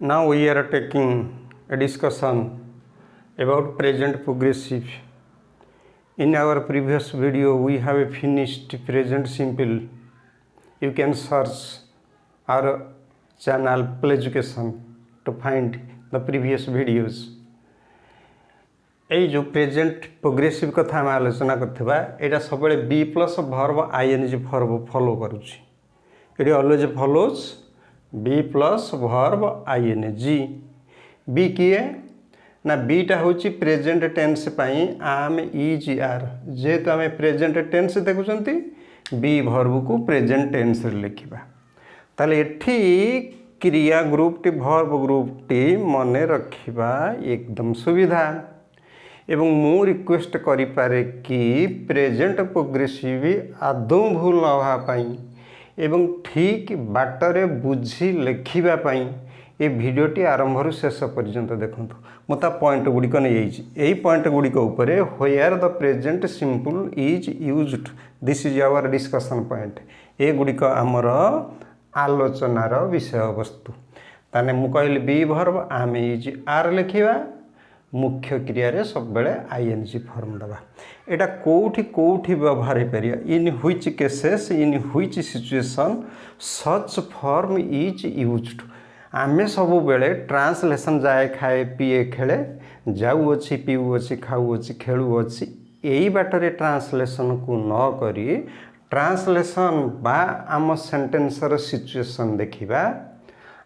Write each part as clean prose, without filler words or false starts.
Now we are taking a discussion about present progressive. In our previous video we have finished present simple. You can search our channel Play Education to find the previous videos. এই जो present progressive कथा आम आलोचना करथिबा एटा सबले be plus verb ING verb follow करूची it always follows be plus verb ING be किए ना बीटा होची प्रेजेंट टेंस पई आम इज आर जेतु आम प्रेजेंट टेंस देखुचंती बी वर्ब को प्रेजेंट टेंस रे लिखिबा ताले एठी क्रिया group T verb group T मने रखिबा एकदम सुविधा एवं मु रिक्वेस्ट करि पारे कि प्रेजेंट प्रोग्रेसिव आदौ भूल नवाई एवं ठीक बाटरे बुझी लिखिबा पई ये भिडियोटी आरंभ शेष पर्यंत देखु मुझे पॉइंट गुड़िक नहीं यही पॉइंट गुड़िक उपरे where the present simple is used this is our discussion point ये गुड़िक आमर आलोचनार विषय वस्तु ताने मु कहली बी वर्ब आम इज आर लिखिबा मुख्य क्रिया रे सब बेले आईएनजी फॉर्म दबा एटा कोठी व्यवहार हो Pariya in which cases in which situation such form is used आमे सब बेले ट्रांसलेशन जाए खाए पिए खेले जाऊ अच्छी पीऊ अच्छी खाऊ अच्छी खेलू अच्छी यही बाटरे ट्रांसलेशन को न करी ट्रांसलेशन बा आम सेंटेंसर सिचुएशन देखिबा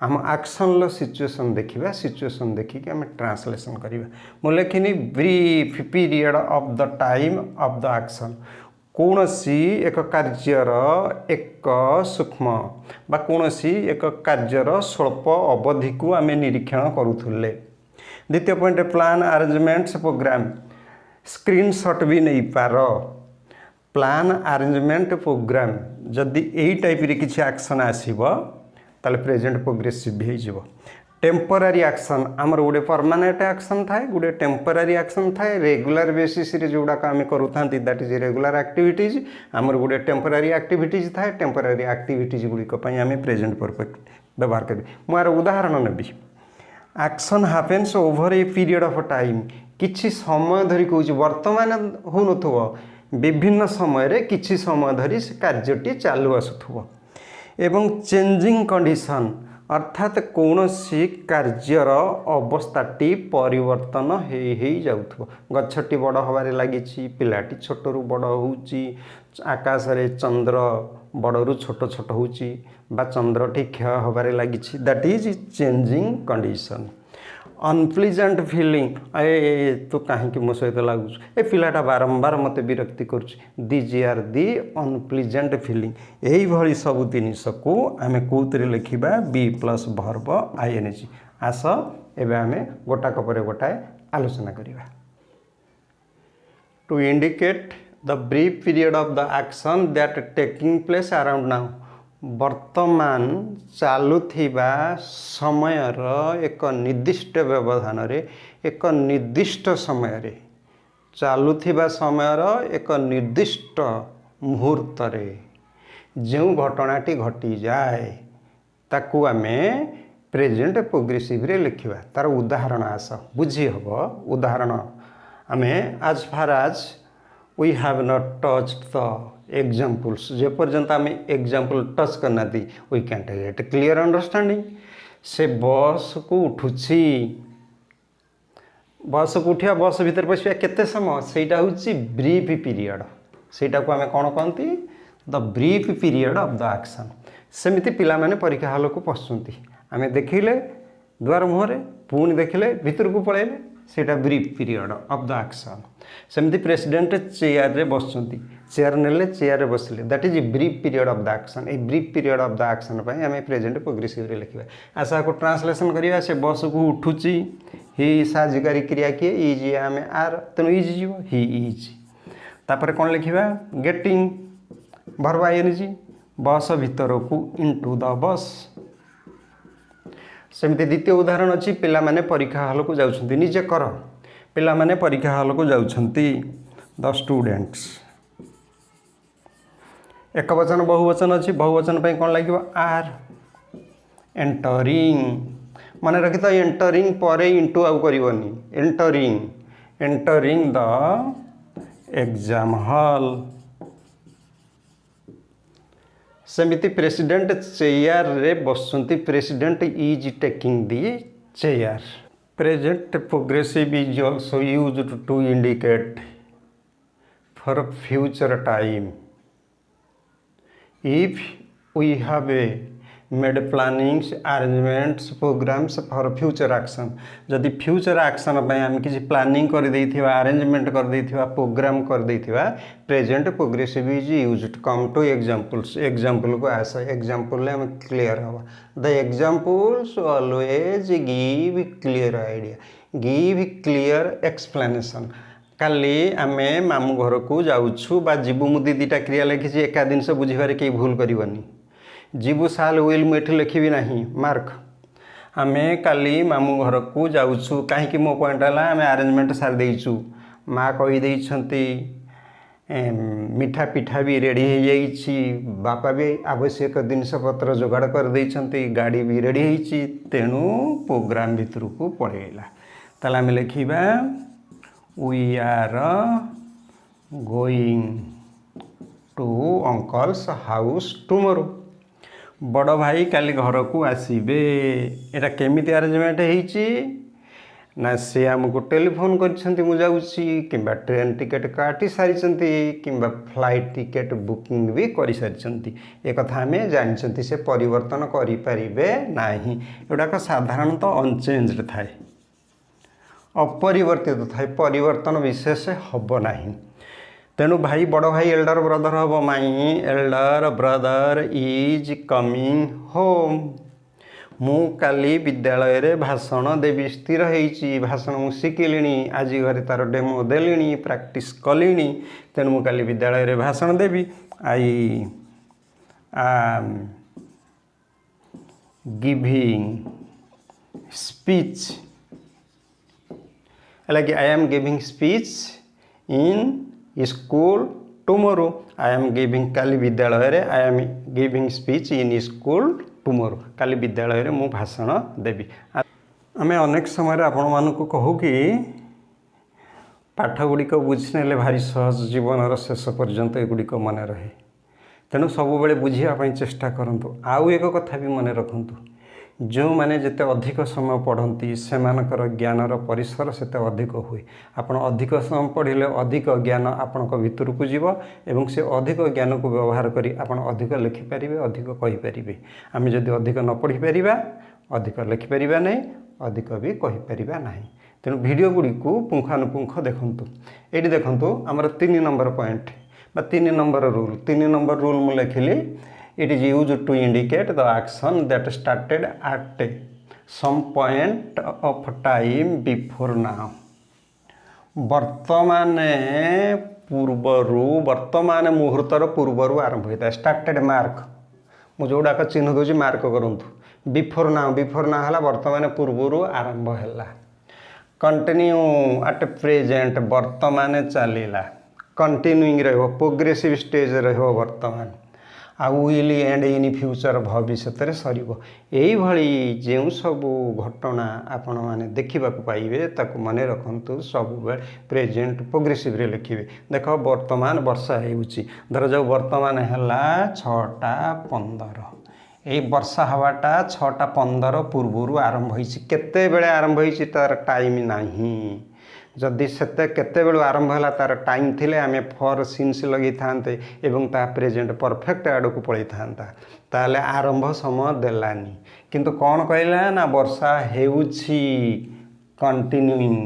आम एक्शन सिचुएशन देखिबा सिचुएशन देखिक आम ट्रांसलेशन करिबा मु लेखिनी brief period of the time of the action कौनसी एक कार्यर एक सूक्ष्म बा कौनसी एक कार्यर स्वल्प अवधि को आम निरीक्षण करुले द्वितीय point plan arrangements programme screenshot भी नहीं पार प्लान अरेंजमेंट प्रोग्राम जदि यही टाइप रे किछि एक्शन आसीबो ताले प्रेजेंट प्रोग्रेसिव भी हो टेम्परारी एक्शन आमर गोटे परमानेंट एक्शन थाए गोटे टेम्परारी एक्शन थाए रेगुलर बेसिस रे जोड़ाक आम करूँ दैट इज रेगुलर एक्टिविटीज आमर गोटे टेम्परारी एक्टिविटीज थाए टेम्परारी एक्टिविटीज गुड़िक आम प्रेजेंट परफेक्ट व्यवहार करी मुझे उदाहरण नेबी action happens over a period of time किछि समय धरी कहूँ वर्तमान हो न विभिन्न समय किछि समय धरी से कार्यटी चालू आसुथुव एवं चेंजिंग कंडीशन अर्थात कौन सी कार्यर अवस्थाटी परिवर्तन हो जाउथुव गछटी बड़ हबारे लागिछि पिलाटी छोटरू बड़ होउछि आकाश रे चंद्र बड़रू छोट छोट होउछि बा चंद्रटी क्षय हबारे लागिछि that is changing condition unpleasant feeling ए तो कहीं मो सहित लगुच ए पिलाटा बारंबार मत विरक्ति करुच आर दी अनप्लीजेंट फिलिंग यही भली सब जिनिस को आम कौन लिखा बी प्लस वर्ब आईएनजी आस एवं आम गोटाक पर गोटाए आलोचना करवा to indicate the brief period of the action that taking place around now वर्तमान चालुथिबा समयर एक निर्दिष्ट व्यवधान रे एक निर्दिष्ट समय रे चालुथिबा समयर एक निर्दिष्ट मुहूर्त रे जो घटनाटी घटी जाए ताकू आमे प्रेजेंट प्रोग्रेसिव रे लिखिबा तार उदाहरण आस बुझी हबो उदाहरण आमे as far as we have not touched the examples जे पर्यंत आम एग्जाम्पल टच करना दी we can get clear understanding से बस को उठुची बस को उठिया बस भीतर पशिया केते समय सेटा होची ब्रीफ पीरियड सेटा को आम कौन कहती the brief period of the action सेमिति पिला माने परीक्षा हॉल को पशुंती आम देखिले द्वार मुहरे पुणी देखिले भीतर को पळेले सेटा brief period of the action सेमती प्रेसिडेंट चेयर रे बसुंती चेयर नेले चेयर रे बसले that is brief period of the action a brief period of the action पई हमें प्रेजेंट प्रोग्रेसिव रे लिखिबा आशा को ट्रांसलेशन करिया से बस को उठुची ही साजिकारी क्रिया किए इज हमें आर तनु इज जीव ही इज तापर कोन लिखिबा गेटिंग वर्ब आईएनजी बस भीतर को इनटू द बस सेमती द्वितीय उदाहरण अच्छी पिला माने परीक्षा हॉल को जाउछंती निजे कर पिला माने परीक्षा हॉल को जाउछंती द स्टूडेंट्स एक वचन बहुवचन अच्छी बहुवचन पे कौन लगे आर एंटरिंग मन रखी तो एंटरिंग पर इंटू आउ करनी एंटरिंग द एग्जाम हॉल। सेमिति प्रेसिडेंट चेयर रे बसुंती president is taking the chair. Present progressive is also used to indicate for future time if we have made plannings arrangements programmes for future action. जदि future action आम किसी planning कर देथिबा arrangement कर देथिबा programme कर देथिबा present progressive is used. Come to examples example को आस एग्जांपल आम क्लियर हवा। The examples always give clear idea give clear explanation. काली आमे मामू घर को जाऊँ बा जीवु मु दीटा क्रिया लिखी एका दिन से बुझे कहीं भूल करनी जीवु साल विल मुझे लिखी ना मार्क। आमे काली मामू घर को जाऊँ कहीं मो पॉइंट है आम अरेंजमेंट सारी देचु माँ कहीदे मिठा पिठा भी रेडी हो जाइए बापा भी आवश्यक जिनपतर जोगाड़ कर देइछंती गाड़ी भी रेडी होती तेणु प्रोग्राम भितर को पड़ेगा। ताला आम लिखा we are going to uncle's house tomorrow. बड़ भाई काली घर को आसबे। एटा केमिति अरेंजमेंट होईची ना से आमको टेलीफोन करछंती मु जाउची किंबा ट्रेन टिकेट काटी सारिछंती किंबा फ्लाइट टिकेट बुकिंग भी करि सारिछंती। ए कथा हमें जानछंती से परिवर्तन करि परिबे नाही। एडाक साधारणतः अनचेंज्ड थाए अपरिवर्तित थाए परिवर्तन विशेष हब नाही। तेणु भाई बड़ भाई एल्डर ब्रदर हम my elder brother is coming home. मु काली विद्यालय रे भाषण देवी स्थिर होईची भाषण मु शिखिली आज घरे तार डेमो देली प्रैक्टिस कली तेणु मु काली विद्यालय रे भाषण देवी। I am giving speech like I am giving speech in school tomorrow। I am giving काली विद्यालय रे I am giving speech in school tomorrow। काली विद्यालय रे मु भाषण देवी। आमे अनेक समय आपण मानक कहू कि पाठ गुड़िक बुझीने भारी सहज जीवन शेष पर्यंत एगुड़िक मन रहे। तेणु सब बेले बुझापी चेष्टा करूँ। आउ एक कथा भी मन रखु जो माने जिते अधिक समय पढ़ती से ज्ञानर परिसर सेते अधिक हुए। आपण अधिक समय पढ़िले अधिक ज्ञान आपण भीतर को जीव एवं से अधिक ज्ञान को व्यवहार करी आपण अधिक लिखिपारे अधिक कहींपारे। आम जदि अधिक न पढ़ी पारिबा अधिक लिखिपारे नहीं अधिक भी कहींपारे ना। तेणु वीडियो गुड़ी को पुंखानुपुंख देखंतु। ये देखंतु आमर 3 नंबर पॉइंट बा 3 नंबर रूल 3 नंबर रूल मु लिखिली। It is used to indicate the action that started at some point of time before now। वर्तमान पूर्वरु वर्तमान मुहूर्तर पूर्वर आरंभ होता है स्टार्टेड मार्क मु जोड़ाक चिन्ह दूसरी मार्क करूँ। बिफोर ना है वर्तमान पूर्वर आरंभ है। कंटिन्यू एट प्रेजेंट वर्तमान चलला कंटिन्यूइंग प्रोग्रेसिव स्टेज वर्तमान आ विल एंड इन फ्यूचर भविष्य सर। यही जो सब घटना आपण मैंने देखा पाइबे ताकू मन रखु सब प्रेजेंट प्रोग्रेसिव रे लिखिए। देख वर्तमान वर्षा होउची धर जाऊ वर्तमान है 6:15 यही वर्षा हवाटा 6:15 पूर्वर आरंभ होइछि। केते बेले आरंभ होइछि तार टाइम नाही। जदि सेते केते बेलू आरंभ है तार टाइम थिले आमे फॉर सिंस लगी थांते एवं ता प्रेजेंट परफेक्ट आड़ को पड़े था ताले आरंभ समय देलानी। किंतु कौन कहला ना वर्षा हेउछि कंटिन्यूइंग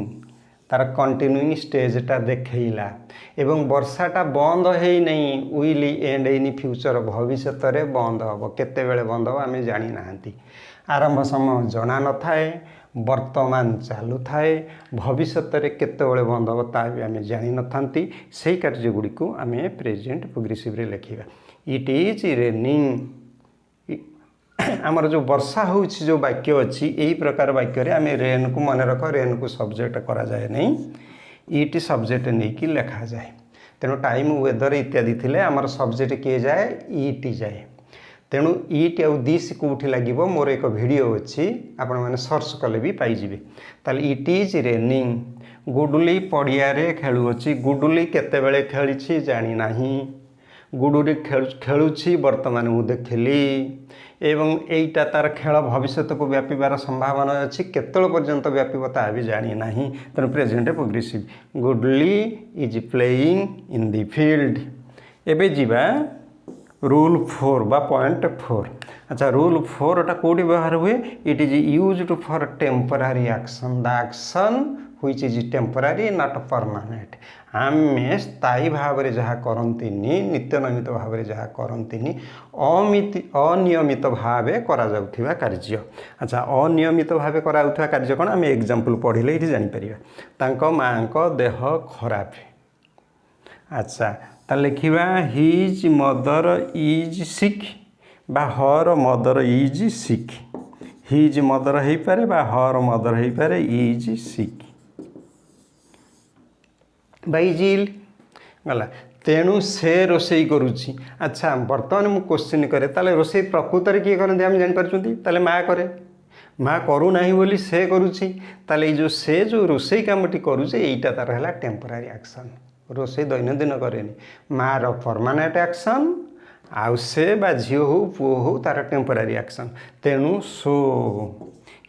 तार कंटिन्यूइंग स्टेजटा देखैला एवं वर्षाटा बंद है नहीं विल एंड इन फ्यूचर भविष्य बंद हम केते बेले बंद हम आमे जानी नाहंती। आरंभ समय जना न थाए वर्तमान चालू थाए भविष्य केतबेले बंद हम ता भी आम जानी न थांती। से कार्य गुड़ी को आम प्रेजेंट प्रोग्रेसिव रे लिखिबा। इट इज रेनिंग आमर जो वर्षा हो जो वाक्य अच्छी यही प्रकार वाक्य आम रेन को मन रख रेन को सब्जेक्ट करा जाए नहीं इट सब्जेक्ट नहीं कि लिखा जाए। तेणु टाइम वेदर इत्यादि थिले आमर सब्जेक्ट किए जाए इट जाए। तेणु इट आउ दिस कोठी लगे मोर एक वीडियो अच्छी आपण मैंने सर्च कले भी पाइबे। ताले इट इज रेनिंग गुडुली पड़ियारे खेलुअछि गुडुली केतेबेले खेली जानी नाही गुडुली खेलुछि वर्तमान मु देखिली एवं एटा तार खेल भविष्य को व्यापार संभावना अच्छी केतल पर्यंत व्यापीब ता भी जानी नाही तेणु present progressive goodly is playing in the field. एबे जीवा रूल 4 बा पॉइंट 4। अच्छा रूल 4 टा कोडी व्यवहार हुए it is used for temporary action the action which is temporary not permanent. आमे स्थायी भाव में जहाँ करंतिनी नित्य नैमित भाव में जहाँ करंतिनी अनियमित भाव करा जाउथिबा कार्य। अच्छा अनियमित भाव करा जाउथिबा कार्य कोन आमे एग्जांपल पढ़िले इति जानि परिबा। तांको मांको देह खराब। अच्छा ता लिखिबा हिज मदर इज सिक बा her mother is sick. His mother हेई पारे बा हर मदर हेई पारे इज सिक बाइजिल गला तेणु से रोसई करुच्ची। अच्छा बर्तमान मु क्वेश्चन करे ताले रोसई प्रकृत किए करते आम जापारे ताले माँ करे माँ करूना बोली से करुच्ची ताले जो से जो रोसई कामटी करुचे यहीटा तार है टेम्पररी एक्शन। रोसई दैनंदिन करेनि माँ परमानेंट एक्शन आउ से बा झील हो पुओ हो तार टेम्पररी एक्शन। तेणु सो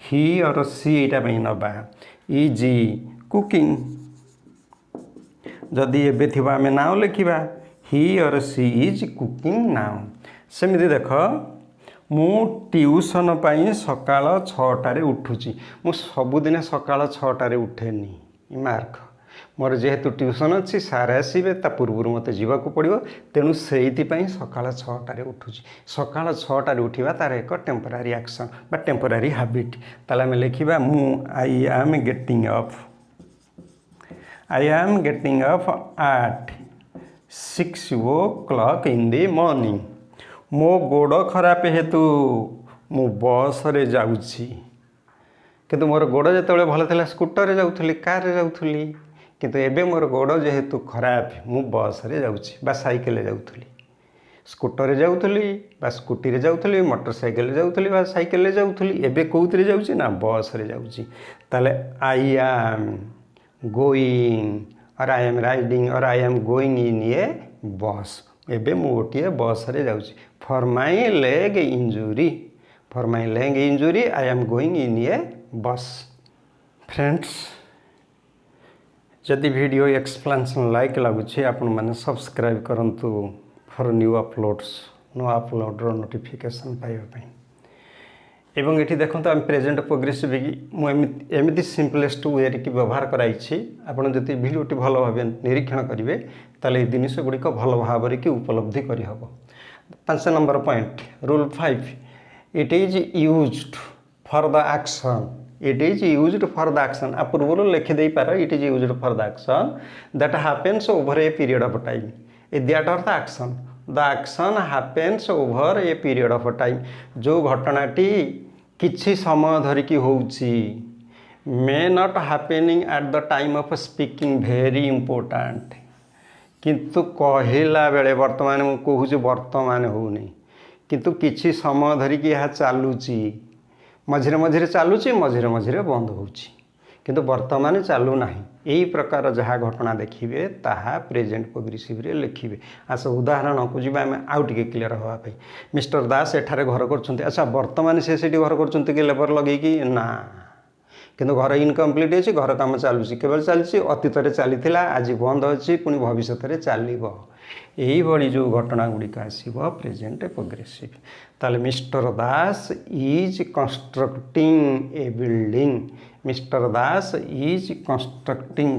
ही और सी यहाँ नवा इजी कुकिंग जदि एबे थिबा आमे नाउ लिखिबा ही और सी इज कुकिंग नाउ। सेमिति देख मु ट्यूशन पाई सकाळ 6टारे उठुची मु सबुदिन सकाळ 6टारे उठेनी मार्क मोर जेहेतु ट्यूशन अच्छी सार आसबे ता पूर्व मत जावाक पड़ो तेणु से सकाळ 6टारे उठुची। सकाळ 6टारे उठा तार एक टेम्पररी एक्शन बा टेम्पररी हैबिट। ताले आमे लिखिबा मु I am getting up I am getting up at 6 o'clock in the morning। मो गोड़ खराब हेतु मु बस रे जाउछि किंतु मोर गोड़ जेतेबेले भल थिला स्कूटर रे जाउथली कार रे जाउथली किंतु एबे मोर गोड़ जेहेतु खराब मु बस रे जाउछि बा साइकिल रे जाउथली स्कूटर रे जाउथली बा स्कूटी रे जाउथली मोटरसाइकिल रे जाउथली बा साइकिल रे जाउथली एबे कोउतरे जाउछि ना बस रे जाउछि। ताले आई एम गोइंग और आई एम राइडिंग और आई एम गोइंग इन ए बस एबे मु गोटे बस रे जाउछि for my leg injury I am going in a bus. Friends जदि वीडियो एक्सप्लेनेशन लाइक लगुछि आपण माने सब्सक्राइब करंतु फॉर न्यू अपलोड नोटिफिकेशन पाइबा पई। एवं ये देखो आम प्रेजेंट प्रोग्रेसिव एमती सिंपलेस्ट वे कि व्यवहार कराई आपड़ जब भिडियोटी भल भाव निरीक्षण करेंगे ताले जिनस गुड़िक भल भाव कि उपलब्धि करहब। 5 number point rule 5 it is used for the action it is used for the action आ पूर्व लिखिदे पार it is used for the action that happens over a period of time a that are the action happens over a period of time जो घटनाटी किछि समय धरिकी होउछि may not happening at the time of speaking very important किंतु कहला बेले वर्तमान मु कहूँ वर्तमान होनी किंतु किछि समय धरिकी यह चलुची मझिरे मझिरे चलुची मझिरे मझिरे बंद होउछि किंतु वर्तमान चालू नाही। यही प्रकार जहाँ घटना देखिए ताहा प्रेजेंट प्रोग्रेसिव रे लिखिए। अच्छा उदाहरण को जी आम आउ टे क्लीयर हाँपाई मिस्टर दास एठारे घर कर। अच्छा वर्तमान से घर कर लेबर लगे ना किंतु घर इनकम्प्लीट अच्छी घर काम चलुची केवल चलती अतीत चली आज बंद अच्छी पुणी भविष्य में चलो यही जो घटना गुड़िक आसो प्रेजेंट प्रोग्रेसिव। ताले mister Das is constructing a building mister Das is constructing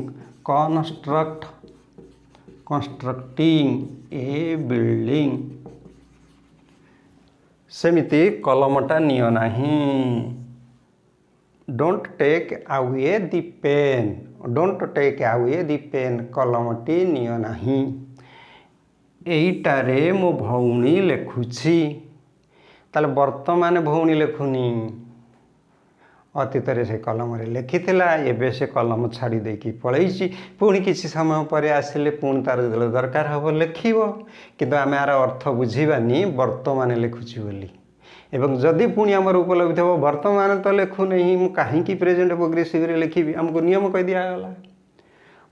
a building. सेमिति कलमटा नियो नाही don't take away the pen कलमटी नियो नाही। एईटारे मो भौणी लेखुछि ताले वर्तमान भौणी लेखुनी अतीत से कलम लिखिथिला एबे से कलम छाड़ी देकी पलैछि पुणी किसी समय पर आसिले पुणी तार दरकार हम लिखिबो किंतु आम यार अर्थ बुझीबानी वर्तमान लिखुची बोली एवं जदि पुणी आमर उपलब्ध हो वर्तमान तो लिखु नहीं मु कहीं प्रेजेंट प्रोग्रेसिव रे लिखिबी हमको नियम कह दिगला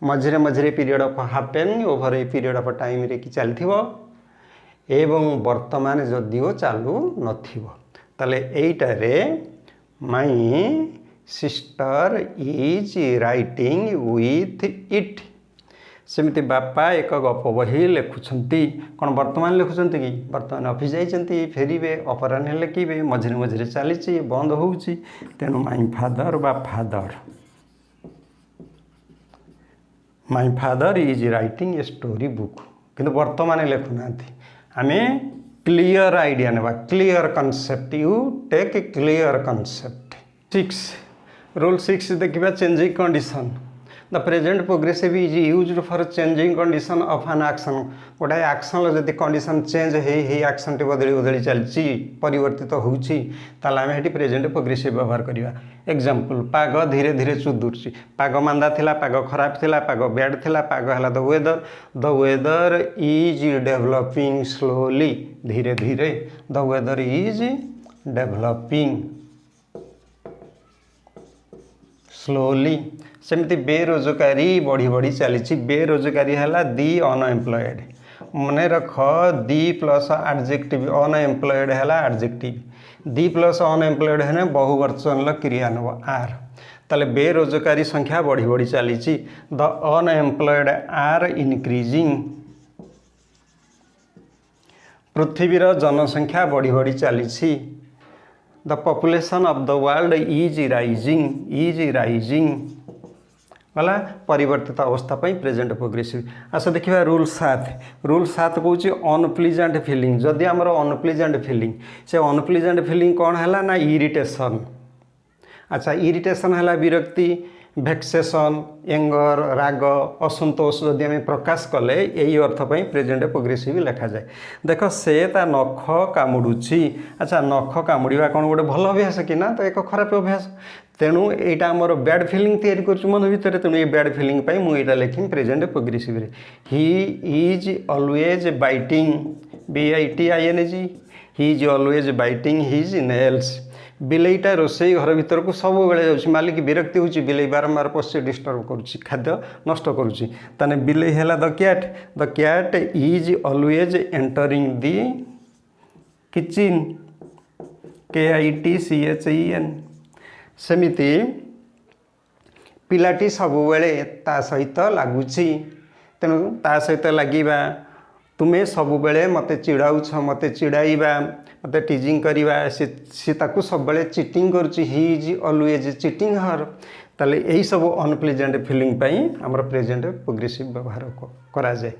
मझे मझे period of happen over a period of time रे कि चलथिबो एवं वर्तमान जदिओ चालू नथिबो ताले एइटारे my sister is writing with it सेमती बापा एक गप बही लिखुंट कौन वर्तमान लिखुंट कि वर्तमान ऑफिस जाइए फेरबे अपराह्न लिखे मझे मझे चली बंद हो तेणु my father is writing a story book किंतु वर्तमान लिखुना आम क्लियर आइडिया ना clear concept you take a clear concept 6 rule 6 देखा changing condition the present progressive is used for changing condition of an action गोटे एक्शन जब condition change हो action टी बदली बदली चलती परिवर्तित होती आम ये प्रेजेंट प्रोग्रेसिव व्यवहार करवा एग्जांपल पाग धीरे धीरे चुदुर्ची पाग मांदा थिला पाग खराब थिला पाग बैड थिला पाग है the weather is developing slowly धीरे धीरे the weather is developing slowly सेमती बेरोजगारी बढ़ी बढ़ी चली बेरोजगारी है दी अनएम्प्लॉयड मन रख दी प्लस एडजेक्टिव अनएम्प्लॉयड है एडजेक्टिव दी प्लस अनएम्प्लॉयड है बहुवचन क्रिया नब आर ताले बेरोजगारी संख्या बढ़ी बढ़ी चली द अनएम्प्लॉयड आर इनक्रीजिंग पृथ्वीर जनसंख्या बढ़ी बढ़ी चली the population of the world is rising गला परिवर्तित अवस्था प्रेजेंट प्रोग्रेसिव आस देखा रूल 7 कौन अनप्लीजेंट फिलिंग जदि आमर अनप्लीजेंट फिलिंग से अनप्लीजेंट फिलिंग कौन है ना इरिटेशन अच्छा इरिटेशन है विरक्ति भेक्सेसन एंगर राग असंतोष जदि आम प्रकाश कले यही अर्थ प्रेजेंट प्रोग्रेसिव लिखा जाए देख से ता नख कामुड़ी अच्छा नख कामुड़ा कौन गोटे भल अभ्यास कि ना तो एक खराब अभ्यास तेणु यहाँ आमर बैड फिलिंग तैयारी कर मन भितर तेणु ये बैड फिलिंग मुझे लिखी प्रेजेंट प्रोग्रेसिव रे he is always biting BITING he is always biting his nails बिलेईटा रोसई घर भीतर को सब बेले जाऊँगी मालिक विरक्ति होची बिलेई बारंबार पशु डिस्टर्ब करुच्ची खाद्य नष्ट करुच्ची ताने बिलेई है the cat is always entering the kitchen KITCHEN सेमिति पिलाटी सबुबले ता सहित लगुची तेणु ता सहित लगिबा तुम्हें सबुबले मते चिड़ाऊछ मते चिड़ाइबा मते टीजिंग करवा सी ताकू सब चिटिंग करुच्ची he is always cheating her ताले यही सब अनप्लीजेंट फिलिंग पाई हमर प्रेजेंट प्रोग्रेसिव व्यवहार करा जाए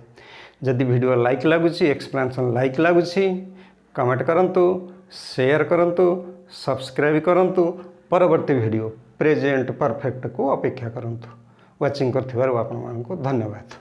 जदि वीडियो लाइक लगुची एक्सप्लेनेशन लाइक लगुची कमेंट करंतु शेयर करंतु सब्सक्राइब करंतु परवर्ती वीडियो प्रेजेंट परफेक्ट को अपेक्षा करंतु वाचिंग करथिबारु आपन मानको धन्यवाद।